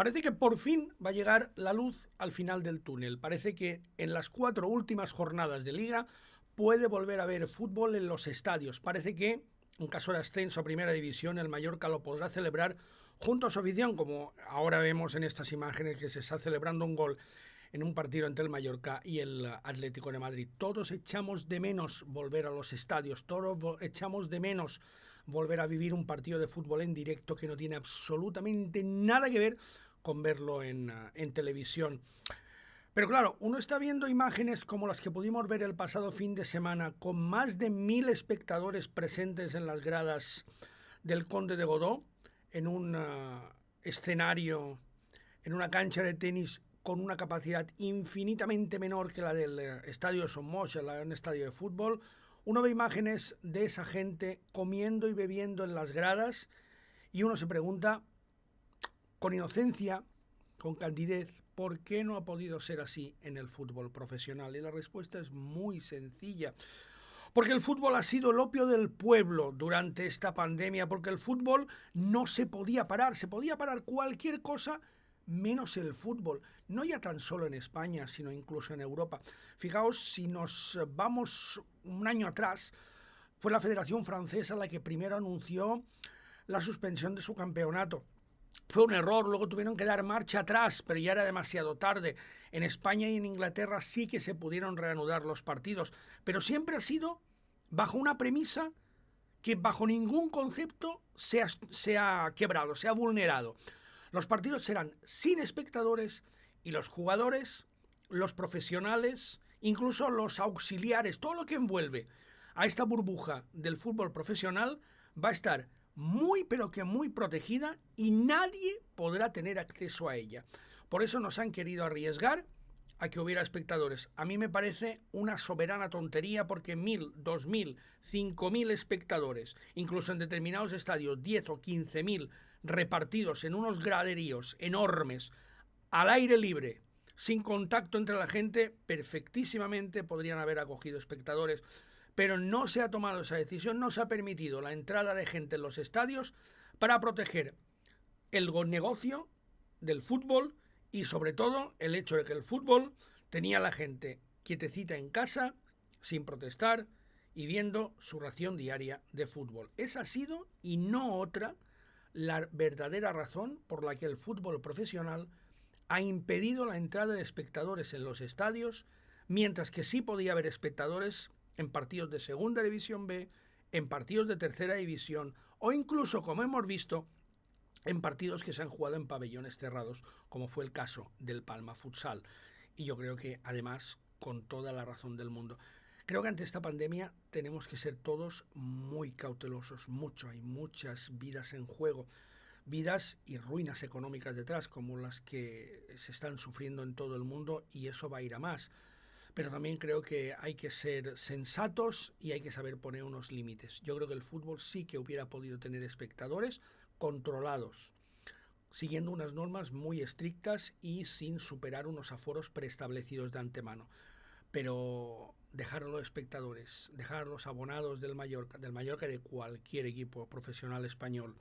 Parece que por fin va a llegar la luz al final del túnel. Parece que en las 4 últimas jornadas de liga puede volver a haber fútbol en los estadios. Parece que, en caso de ascenso a Primera División, el Mallorca lo podrá celebrar junto a su afición, como ahora vemos en estas imágenes que se está celebrando un gol en un partido entre el Mallorca y el Atlético de Madrid. Todos echamos de menos volver a los estadios, todos echamos de menos volver a vivir un partido de fútbol en directo que no tiene absolutamente nada que ver con verlo en televisión. Pero claro, uno está viendo imágenes como las que pudimos ver el pasado fin de semana, con más de 1000 espectadores presentes en las gradas del Conde de Godó, en un escenario, en una cancha de tenis con una capacidad infinitamente menor que la del estadio Somos, un estadio de fútbol. Uno ve imágenes de esa gente comiendo y bebiendo en las gradas y uno se pregunta, con inocencia, con candidez, ¿por qué no ha podido ser así en el fútbol profesional? Y la respuesta es muy sencilla. Porque el fútbol ha sido el opio del pueblo durante esta pandemia, porque el fútbol no se podía parar, se podía parar cualquier cosa menos el fútbol, no ya tan solo en España, sino incluso en Europa. Fijaos, si nos vamos un año atrás, fue la Federación Francesa la que primero anunció la suspensión de su campeonato. Fue un error, luego tuvieron que dar marcha atrás, pero ya era demasiado tarde. En España y en Inglaterra sí que se pudieron reanudar los partidos, pero siempre ha sido bajo una premisa que bajo ningún concepto se ha quebrado, se ha vulnerado. Los partidos serán sin espectadores y los jugadores, los profesionales, incluso los auxiliares, todo lo que envuelve a esta burbuja del fútbol profesional va a estar muy pero que muy protegida y nadie podrá tener acceso a ella. Por eso nos han querido arriesgar a que hubiera espectadores. A mí me parece una soberana tontería porque 1000, 2000, 5000 espectadores, incluso en determinados estadios 10 o 15000 repartidos en unos graderíos enormes, al aire libre, sin contacto entre la gente, perfectísimamente podrían haber acogido espectadores. Pero no se ha tomado esa decisión, no se ha permitido la entrada de gente en los estadios para proteger el negocio del fútbol y sobre todo el hecho de que el fútbol tenía a la gente quietecita en casa, sin protestar y viendo su ración diaria de fútbol. Esa ha sido, y no otra, la verdadera razón por la que el fútbol profesional ha impedido la entrada de espectadores en los estadios, mientras que sí podía haber espectadores en partidos de Segunda División B, en partidos de Tercera División o incluso, como hemos visto, en partidos que se han jugado en pabellones cerrados, como fue el caso del Palma Futsal. Y yo creo que, además, con toda la razón del mundo. Creo que ante esta pandemia tenemos que ser todos muy cautelosos, mucho, hay muchas vidas en juego, vidas y ruinas económicas detrás, como las que se están sufriendo en todo el mundo, y eso va a ir a más. Pero también creo que hay que ser sensatos y hay que saber poner unos límites. Yo creo que el fútbol sí que hubiera podido tener espectadores controlados, siguiendo unas normas muy estrictas y sin superar unos aforos preestablecidos de antemano. Pero dejar a los espectadores, dejar a los abonados del Mallorca y de cualquier equipo profesional español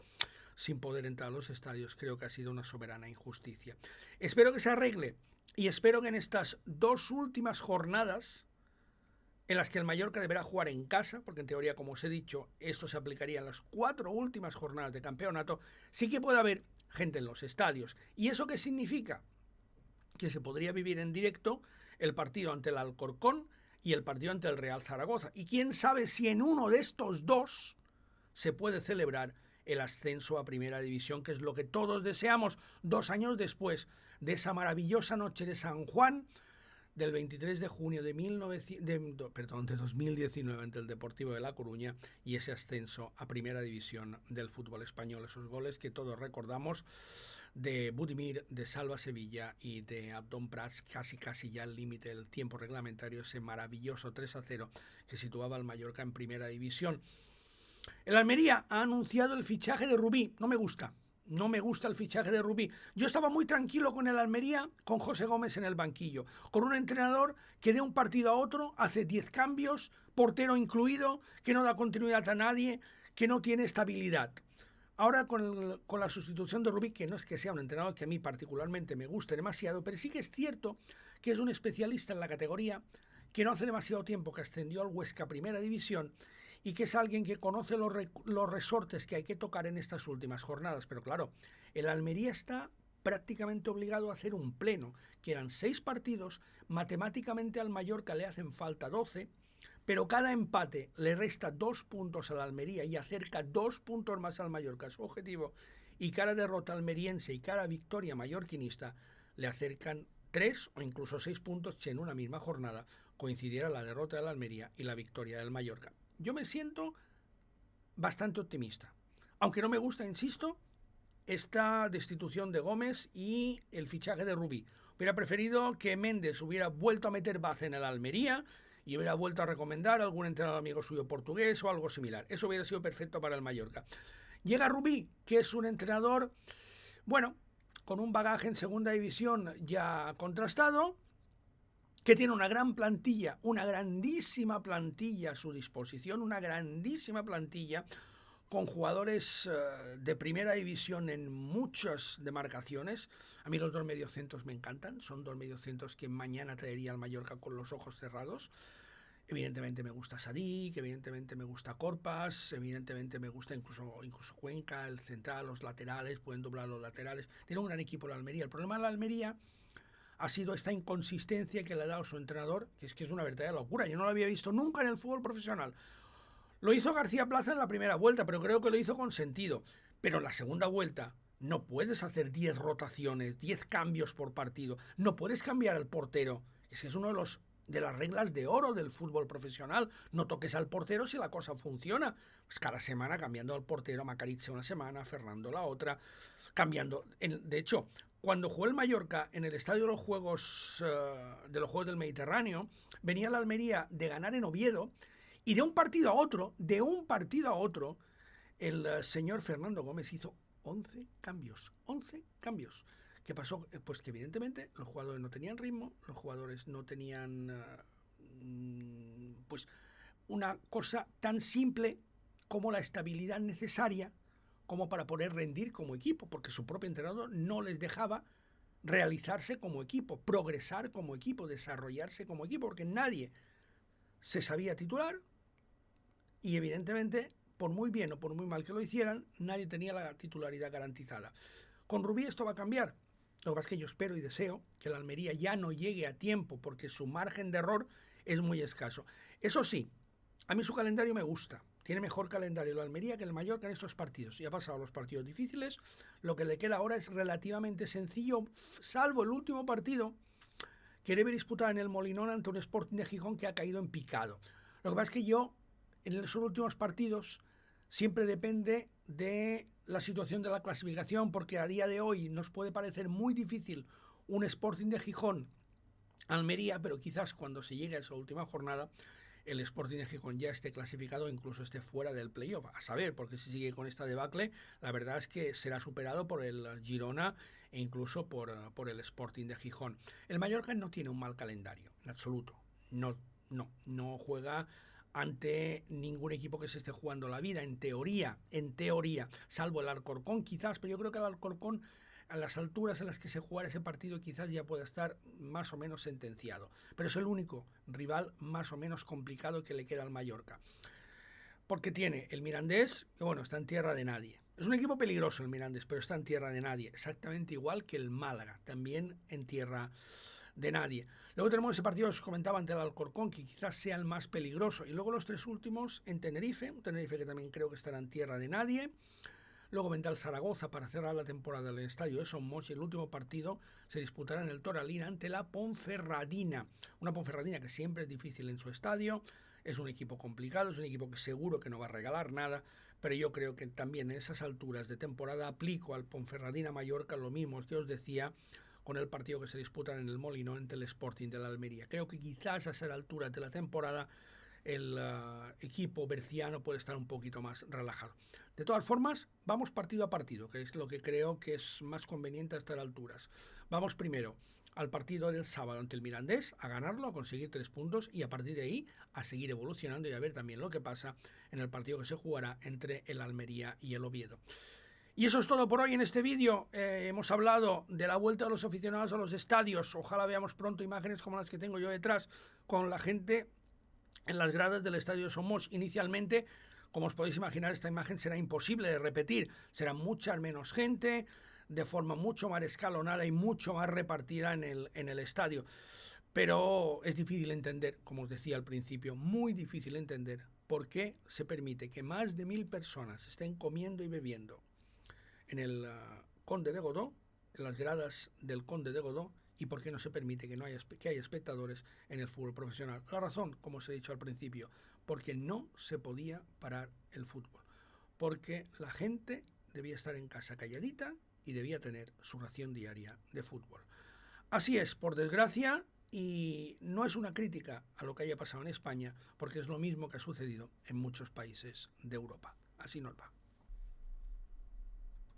sin poder entrar a los estadios, creo que ha sido una soberana injusticia. Espero que se arregle y espero que en estas 2 últimas jornadas, en las que el Mallorca deberá jugar en casa, porque en teoría, como os he dicho, esto se aplicaría en las 4 últimas jornadas de campeonato, sí que puede haber gente en los estadios. ¿Y eso qué significa? Que se podría vivir en directo el partido ante el Alcorcón y el partido ante el Real Zaragoza. Y quién sabe si en uno de estos dos se puede celebrar el ascenso a Primera División, que es lo que todos deseamos 2 años después de esa maravillosa noche de San Juan del 23 de junio de 2019 ante el Deportivo de La Coruña y ese ascenso a Primera División del fútbol español. Esos goles que todos recordamos de Budimir, de Salva Sevilla y de Abdón Prats, casi ya al límite del tiempo reglamentario, ese maravilloso 3-0 que situaba al Mallorca en Primera División. El Almería ha anunciado el fichaje de Rubí. No me gusta el fichaje de Rubí. Yo estaba muy tranquilo con el Almería, con José Gómez en el banquillo, con un entrenador que de un partido a otro hace 10 cambios, portero incluido, que no da continuidad a nadie, que no tiene estabilidad. Ahora con la sustitución de Rubí, que no es que sea un entrenador que a mí particularmente me guste demasiado, pero sí que es cierto que es un especialista en la categoría, que no hace demasiado tiempo que ascendió al Huesca Primera División y que es alguien que conoce los resortes que hay que tocar en estas últimas jornadas. Pero claro, el Almería está prácticamente obligado a hacer un pleno, que eran 6 partidos, matemáticamente al Mallorca le hacen falta 12, pero cada empate le resta 2 puntos al Almería y acerca 2 puntos más al Mallorca, su objetivo, y cada derrota almeriense y cada victoria mallorquinista le acercan 3 o incluso 6 puntos si en una misma jornada coincidiera la derrota del Almería y la victoria del Mallorca. Yo me siento bastante optimista, aunque no me gusta, insisto, esta destitución de Gómez y el fichaje de Rubí. Hubiera preferido que Méndez hubiera vuelto a meter base en el Almería y hubiera vuelto a recomendar a algún entrenador amigo suyo portugués o algo similar. Eso hubiera sido perfecto para el Mallorca. Llega Rubí, que es un entrenador, bueno, con un bagaje en segunda división ya contrastado, que tiene una gran plantilla, una grandísima plantilla a su disposición, una grandísima plantilla con jugadores de primera división en muchas demarcaciones. A mí los dos mediocentros me encantan, son dos mediocentros que mañana traería al Mallorca con los ojos cerrados. Evidentemente me gusta Sadik, evidentemente me gusta Corpas, evidentemente me gusta incluso Cuenca, el central, los laterales, pueden doblar los laterales. Tiene un gran equipo la Almería. El problema de la Almería ha sido esta inconsistencia que le ha dado su entrenador, que es una verdadera locura. Yo no lo había visto nunca en el fútbol profesional. Lo hizo García Plaza en la primera vuelta, pero creo que lo hizo con sentido. Pero en la segunda vuelta no puedes hacer 10 rotaciones, 10 cambios por partido. No puedes cambiar al portero. Es que es uno de las reglas de oro del fútbol profesional. No toques al portero si la cosa funciona. Pues cada semana cambiando al portero, Macariche una semana, Fernando la otra, cambiando. De hecho, cuando jugó el Mallorca en el estadio de los Juegos del Mediterráneo, venía la Almería de ganar en Oviedo. Y de un partido a otro, el señor Fernando Gómez hizo 11 cambios. 11 cambios. ¿Qué pasó? Pues que evidentemente los jugadores no tenían ritmo, los jugadores no tenían pues una cosa tan simple como la estabilidad necesaria como para poder rendir como equipo, porque su propio entrenador no les dejaba realizarse como equipo, progresar como equipo, desarrollarse como equipo, porque nadie se sabía titular y evidentemente, por muy bien o por muy mal que lo hicieran, nadie tenía la titularidad garantizada. Con Rubí esto va a cambiar. Lo que pasa es que yo espero y deseo que la Almería ya no llegue a tiempo porque su margen de error es muy escaso. Eso sí, a mí su calendario me gusta. Tiene mejor calendario la Almería que el Mallorca en estos partidos. Ya ha pasado los partidos difíciles. Lo que le queda ahora es relativamente sencillo, salvo el último partido que debe disputar en el Molinón ante un Sporting de Gijón que ha caído en picado. Lo que pasa es que yo, en esos últimos partidos, siempre depende de la situación de la clasificación, porque a día de hoy nos puede parecer muy difícil un Sporting de Gijón Almería, pero quizás cuando se llegue a esa última jornada el Sporting de Gijón ya esté clasificado o incluso esté fuera del playoff. A saber, porque si sigue con esta debacle, la verdad es que será superado por el Girona e incluso por el Sporting de Gijón. El Mallorca no tiene un mal calendario, en absoluto. No juega ante ningún equipo que se esté jugando la vida, en teoría, salvo el Alcorcón quizás, pero yo creo que el Alcorcón a las alturas en las que se jugará ese partido quizás ya pueda estar más o menos sentenciado, pero es el único rival más o menos complicado que le queda al Mallorca, porque tiene el Mirandés, que bueno, está en tierra de nadie. Es un equipo peligroso el Mirandés, pero está en tierra de nadie, exactamente igual que el Málaga, también en tierra de nadie. Luego tenemos ese partido que os comentaba ante el Alcorcón, que quizás sea el más peligroso, y luego los tres últimos en Tenerife, un Tenerife que también creo que estará en tierra de nadie. Luego vendrá el Zaragoza para cerrar la temporada del estadio de Somos y el último partido se disputará en el Toralín ante la Ponferradina. Una Ponferradina que siempre es difícil en su estadio, es un equipo complicado, es un equipo que seguro que no va a regalar nada, pero yo creo que también en esas alturas de temporada aplico al Ponferradina Mallorca lo mismo que os decía con el partido que se disputa en el Molinón ante el Sporting de la Almería. Creo que quizás a esas alturas de la temporada el equipo berciano puede estar un poquito más relajado. De todas formas, vamos partido a partido, que es lo que creo que es más conveniente a estas alturas. Vamos primero al partido del sábado ante el Mirandés, a ganarlo, a conseguir 3 puntos y a partir de ahí a seguir evolucionando y a ver también lo que pasa en el partido que se jugará entre el Almería y el Oviedo. Y eso es todo por hoy en este vídeo. Hemos hablado de la vuelta de los aficionados a los estadios. Ojalá veamos pronto imágenes como las que tengo yo detrás, con la gente en las gradas del Estadio Somos. Inicialmente, como os podéis imaginar, esta imagen será imposible de repetir. Será mucha menos gente, de forma mucho más escalonada y mucho más repartida en el estadio. Pero es difícil entender, como os decía al principio, muy difícil entender por qué se permite que más de 1000 personas estén comiendo y bebiendo en el Conde de Godó, en las gradas del Conde de Godó, y por qué no se permite que haya espectadores en el fútbol profesional. La razón, como os he dicho al principio, porque no se podía parar el fútbol, porque la gente debía estar en casa calladita y debía tener su ración diaria de fútbol. Así es, por desgracia, y no es una crítica a lo que haya pasado en España, porque es lo mismo que ha sucedido en muchos países de Europa. Así nos va.